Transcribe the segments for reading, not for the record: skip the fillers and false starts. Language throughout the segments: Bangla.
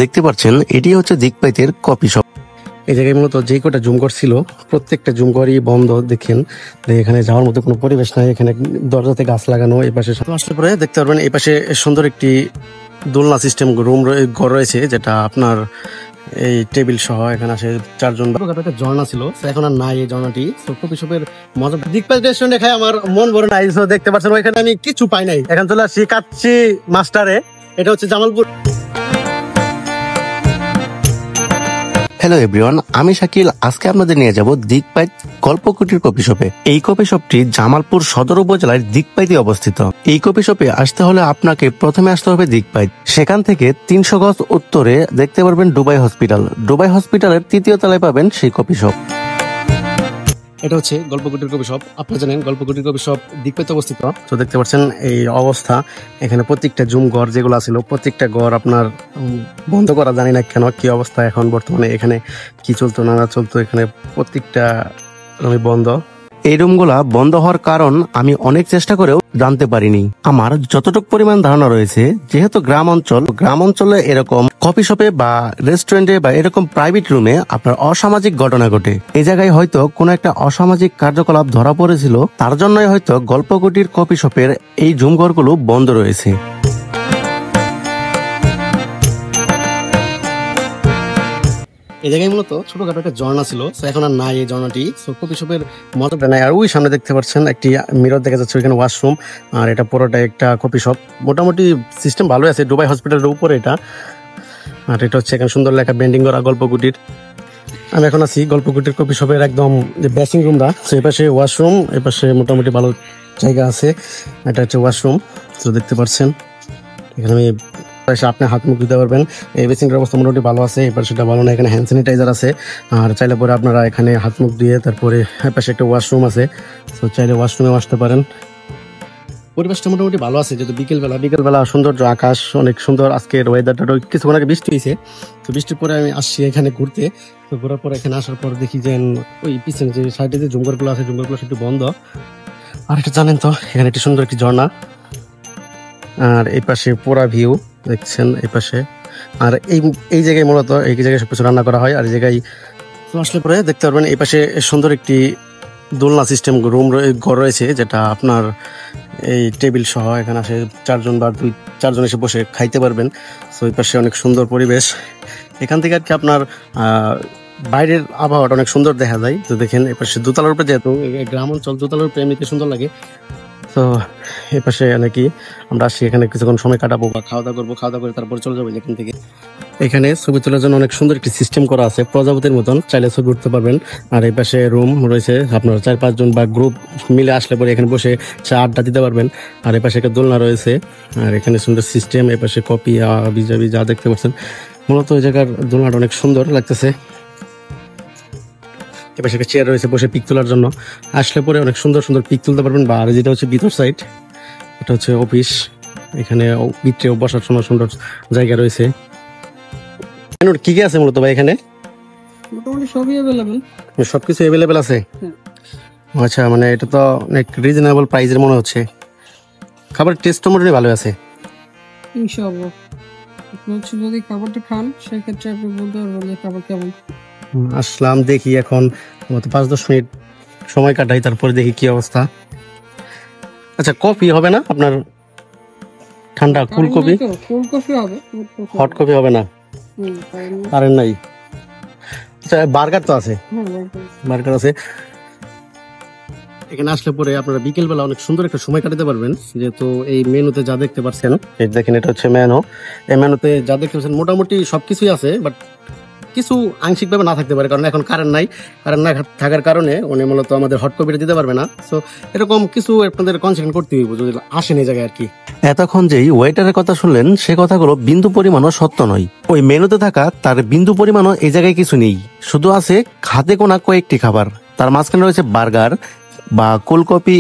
দেখতে পাচ্ছেন এটি হচ্ছে দিকপাইতের কফি শপ। এই জায়গায় মূলত যে কটা জুম ঘর ছিল প্রত্যেকটা জুম ঘরই বন্ধ। দেখেন এখানে যাওয়ার মতো কোনো পরিবেশ নাই। এখানে দরজাতে গাছ লাগানো। এই পাশে আসলে পরে দেখতে পারবেন এই পাশে সুন্দর একটি দোলনা সিস্টেম রুম ঘর রয়েছে, যেটা আপনার এই টেবিল সহ এখানে আসে 4 জন। একটা ঝর্ণা ছিল, এখন আর নাই এই ঝর্ণাটি। কফি শপের মজা দিকপাল রেস্টুরেন্টে খাই আমার মন ভরে নাই। দেখতে পাচ্ছেন ওইখানে আমি কিছু পাই নাই। এখন চলে আসছি কাচ্চি মাস্টারে, এটা হচ্ছে জামালপুর। হ্যালো এভরিওয়ান, আমি শাকিল। আজকে আপনাদের নিয়ে যাব দিকপাইত গল্পকুটির কফি শপে। এই কফি শপটি জামালপুর সদর উপজেলার দিকপাইতে অবস্থিত। এই কফি শপে আসতে হলে আপনাকে প্রথমে আসতে হবে দিকপাইত। সেখান থেকে 300 গজ উত্তরে দেখতে পারবেন দুবাই হসপিটাল। দুবাই হসপিটালের 3য় তলায় পাবেন সেই কফি শপ। এটা হচ্ছে গল্পকুটির কফি শপ। আপনারা জানেন গল্পকুটির কফি শপ দিকপাইতে অবস্থিত। তো দেখতে পাচ্ছেন এই অবস্থা। এখানে প্রত্যেকটা জুম ঘর যেগুলো ছিল প্রত্যেকটা ঘর আপনার বন্ধ করা, জানি না কেন, কি অবস্থা এখন বর্তমানে এখানে কি চলতো না চলতো, এখানে প্রত্যেকটা বন্ধ। এই রুমগুলা বন্ধ হওয়ার কারণ আমি অনেক চেষ্টা করেও জানতে পারিনি। আমার যতটুকু পরিমাণ ধারণা রয়েছে, যেহেতু গ্রাম অঞ্চলে এরকম কফি শপে বা রেস্টুরেন্টে বা এরকম প্রাইভেট রুমে আপনার অসামাজিক ঘটনা ঘটে। এই জায়গায় হয়তো কোনো একটা অসামাজিক কার্যকলাপ ধরা পড়েছিল, তার জন্যই হয়তো গল্পকুটির কফি শপের এই জুমঘরগুলো বন্ধ রয়েছে। এই জায়গায় মূলত ছোটখাটো একটা ঝর্ণা ছিল, এখন আর নাই এই ঝর্ণাটি। কফি শপের মজাটা নাই। আর ওই সামনে দেখতে পাচ্ছেন একটি মিরর দেখা যাচ্ছে, ওইখানে ওয়াশরুম। আর এটা পুরোটা একটা কফি শপ। মোটামুটি সিস্টেম ভালোই আছে। দুবাই হসপিটালের উপরে এটা। আর এটা হচ্ছে এখানে সুন্দর লেখা বেন্ডিং করা গল্পকুটির। আমি এখন আছি গল্পকুটির কফি শপের একদম যে ড্রেসিং রুমটা, এই পাশে ওয়াশরুম, এই পাশে মোটামুটি ভালো জায়গা আছে। এটা হচ্ছে ওয়াশরুম। তো দেখতে পাচ্ছেন এখানে আমি আপনি হাত মুখ দিতে পারবেন। এই বেসিংটার অবস্থা মোটামুটি ভালো আছে, এবার সেটা ভালো না। এখানে হ্যান্ড স্যানিটাইজার আছে। আর চাইলে পরে আপনারা এখানে হাত মুখ দিয়ে তারপরে পাশে একটা ওয়াশরুম আছে, তো চাইলে ওয়াশরুমে আসতে পারেন। পরিবেশটা মোটামুটি ভালো আছে, যেহেতু বিকেলবেলা সৌন্দর্য, আকাশ অনেক সুন্দর। আজকের ওয়েদারটা কিছুক্ষণ আগে বৃষ্টি হয়েছে, তো বৃষ্টির পরে আমি আসছি এখানে ঘুরতে। তো ঘোরার পর এখানে আসার পর দেখি যে ওই পিছনে যে সাইডে যে জুমঘরগুলো আছে, জুমঘরগুলো একটু বন্ধ। আর এটা জানেন তো এখানে একটি সুন্দর একটি ঝর্ণা। আর এই পাশে পুরা ভিউ দেখছেন এই পাশে। আর এই জায়গায় মূলত এই জায়গায় সবকিছু রান্না করা হয়। আর এই জায়গায় আসলে পরে দেখতে পারবেন এই পাশে সুন্দর একটি দোলনা সিস্টেম রুম ঘর রয়েছে, যেটা আপনার এই টেবিল সহ এখানে আসে 4 জন বা 2-4 জন এসে বসে খাইতে পারবেন। তো এই পাশে অনেক সুন্দর পরিবেশ। এখান থেকে আর কি আপনার বাইরের আবহাওয়াটা অনেক সুন্দর দেখা যায়। তো দেখেন এই পাশে দোতলার উপরে, যেহেতু গ্রাম অঞ্চল দোতলার উপরে এমনিতে সুন্দর লাগে। তো এই পাশে নাকি আমরা আসছি, এখানে কিছুক্ষণ সময় কাটাবো বা খাওয়া দাওয়া করবো। খাওয়া দাওয়া করে তারপর চলে যাবো এখান থেকে। এখানে ছবি তোলার জন্য অনেক সুন্দর একটি সিস্টেম করা আছে, প্রজাপতির মতন, চাইলে ছবি উঠতে পারবেন। আর এই পাশে রুম রয়েছে, আপনার 4-5 জন বা গ্রুপ মিলে আসলে পরে এখানে বসে চা আড্ডা দিতে পারবেন। আর এই পাশে একটা দোলনা রয়েছে। আর এখানে সুন্দর সিস্টেম, এই পাশে কপি বিজাবি যা দেখতে পাচ্ছেন। মূলত ওই জায়গার দোলনাটা অনেক সুন্দর লাগতেছে। এবার একটা চেয়ার রয়েছে বসে পিক তোলার জন্য, আসলে পরে অনেক সুন্দর সুন্দর পিক তুলতে পারবেন। বা আর যেটা হচ্ছে ভিতর সাইড, এটা হচ্ছে অফিস। এখানে ভিতরে বসার জন্য সুন্দর জায়গা রয়েছে। কি কি আছে মূলত ভাই এখানে? মোটামুটি সবই অ্যাভেলেবেল। সবকিছু অ্যাভেলেবেল আছে। আচ্ছা, মানে এটা তো অনেক রিজনেবল প্রাইসের মনে হচ্ছে। খাবার টেস্টও মোটামুটি ভালো আছে ইনশাআল্লাহ। আপনি হচ্ছে যদি খাবারটা খান সেক্ষেত্রে আপনি বলতে পারবেন যে খাবার কেমন। আসলাম, দেখি এখন 5-10 মিনিট সময় কাটাই, তারপরে দেখি কি অবস্থা। আচ্ছা, কফি হবে না আপনার? ঠান্ডা কুল কফি? কুল কফি হবে, হট কফি হবে না? কারেন্ট নাই। আচ্ছা, বার্গার তো আছে? বার্গার আছে। এখানে আসলে পরে আপনারা বিকেলবেলা অনেক সুন্দর একটা সময় কাটাতে পারবেন, যেহেতু এই মেনুতে যা দেখতে পাচ্ছেন, এই দেখেন এটা হচ্ছে মেনু। এই মেনুতে যা দেখতে পাচ্ছেন মোটামুটি সবকিছুই আছে, বাট কিছু আংশিকভাবে না থাকতে পারে, কারণ এখন কারেন্ট নাই। কারেন্ট না থাকার কারণে উনি মূলত আমাদের হট কপিটা দিতে পারবে না। সো এরকম কিছু আপনাদের কনসিডার করতে হইব যদি আসেন এই জায়গায় আর কি। এতক্ষণ যেই ওয়েটারের কথা শুনলেন সে কথাগুলো বিন্দু পরিমাণও সত্য নয়। ওই মেনুতে থাকা তার বিন্দু পরিমাণও এই জায়গায় কিছু নেই, শুধু আছে হাতে গোনা কয়েকটি খাবার। তার মাঝখানে রয়েছে বার্গার বা কোলকপি,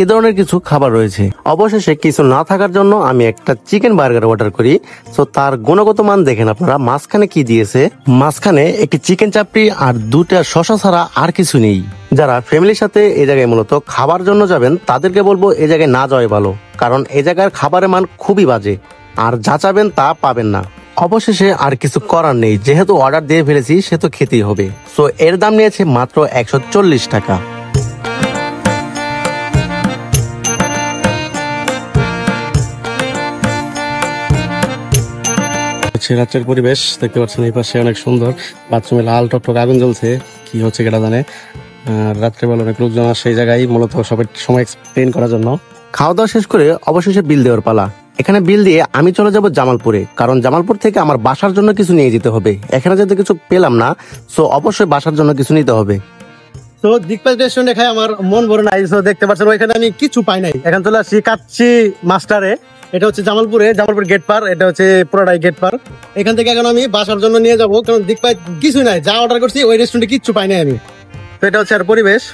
এ ধরনের কিছু খাবার রয়েছে। অবশেষে কিছু না থাকার জন্য আমি একটা চিকেন বার্গার অর্ডার করি। তো তার গুণগত মান দেখেন আপনারা। মাঝখানে কি দিয়েছে, মাঝখানে একটি চিকেন চাপড়ি আর 2টা শসা ছাড়া আর কিছু নেই। যারা ফ্যামিলির সাথে এই জায়গায় মূলত খাবার জন্য যাবেন তাদেরকে বলবো এই জায়গায় না যাওয়াই ভালো, কারণ এই জায়গার খাবারের মান খুবই বাজে, আর যা চাবেন তা পাবেন না। অবশেষে আর কিছু করার নেই, যেহেতু অর্ডার দিয়ে ফেলেছি সে তো খেতেই হবে। সো এর দাম নিয়েছে মাত্র 140 টাকা। রাত্রের পরিবেশ দেখতে পাচ্ছেন, এই পাশে অনেক সুন্দর, বাথরুমে লাল টকটক আগুন জ্বলছে, কি হচ্ছে কেটা জানে। রাত্রেবেলা অনেক লোকজন আসে সেই জায়গায়, মূলত সবাই সময় এক্সপ্লেন করার জন্য। খাওয়া দাওয়া শেষ করে অবশেষে বিল দেওয়ার পালা। এখানে বিল দিয়ে আমি চলে যাব জামালপুরে, কারণ জামালপুর থেকে আমার বাসার জন্য কিছু নিয়ে যেতে হবে। এখানে যেতে কিছু পেলাম না, সো অবশ্যই বাসার জন্য কিছু নিতে হবে। তো দিকপাল রেস্টুরেন্টে খাই আমার মন ভরে নাই। তো দেখতে পাচ্ছেন ওইখানে আমি কিছু পাই নাই। এখন চলে আসছি কাচ্চি মাস্টারে, এটা হচ্ছে জামালপুরে, জামালপুর গেট পার, এটা হচ্ছে পুরোটাই গেট পার। এখান থেকে এখন আমি বাসার জন্য নিয়ে যাবো, কারণ দিকপাল কিছু নাই, যা অর্ডার করছি ওই রেস্টুরেন্টে কিচ্ছু পাই নাই আমি। তো এটা হচ্ছে আর পরিবেশ।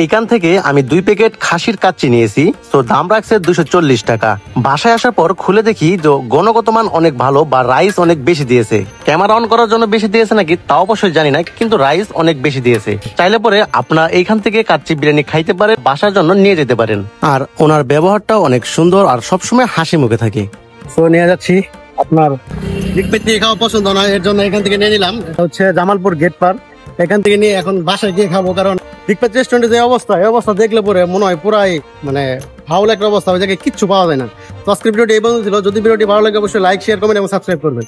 এইখান থেকে আমি 2 প্যাকেট খাসির কাচ্চি নিয়েছি, তো দাম রাখছে 240 টাকা। বাসায় আসার পর খুলে দেখি যে গুণগত মান অনেক ভালো, বা রাইস অনেক বেশি দিয়েছে। ক্যামেরা অন করার জন্য বেশি দিয়েছে নাকি তা অবশ্যই জানি না, কিন্তু রাইস অনেক বেশি দিয়েছে। চাইলে পরে আপনার এইখান থেকে কাচ্চি বিরিয়ানি খাইতে পারে, বাসার জন্য নিয়ে যেতে পারেন। আর ওনার ব্যবহারটা অনেক সুন্দর আর সবসময় হাসি মুখে থাকে। তো নিয়ে যাচ্ছি, আপনার দিকপেট দিয়ে খাওয়া পছন্দ নয়, এর জন্য এখান থেকে নিয়ে নিলাম। এটা হচ্ছে জামালপুর গেট পার, এখান থেকে নিয়ে এখন বাসায় গিয়ে খাবো। কারণ দিকপাত রেস্টুরেন্টে যে অবস্থা, এই অবস্থা দেখলে পরে মনে হয় পুরাই মানে ফাউল একটা অবস্থা, ওই জায়গায় কিচ্ছু পাওয়া যায় না। তো আজকের ভিডিওটি এই পর্যন্ত ছিল। যদি ভিডিওটি ভালো লাগে অবশ্যই লাইক, শেয়ার, কমেন্ট এবং সাবস্ক্রাইব করবেন।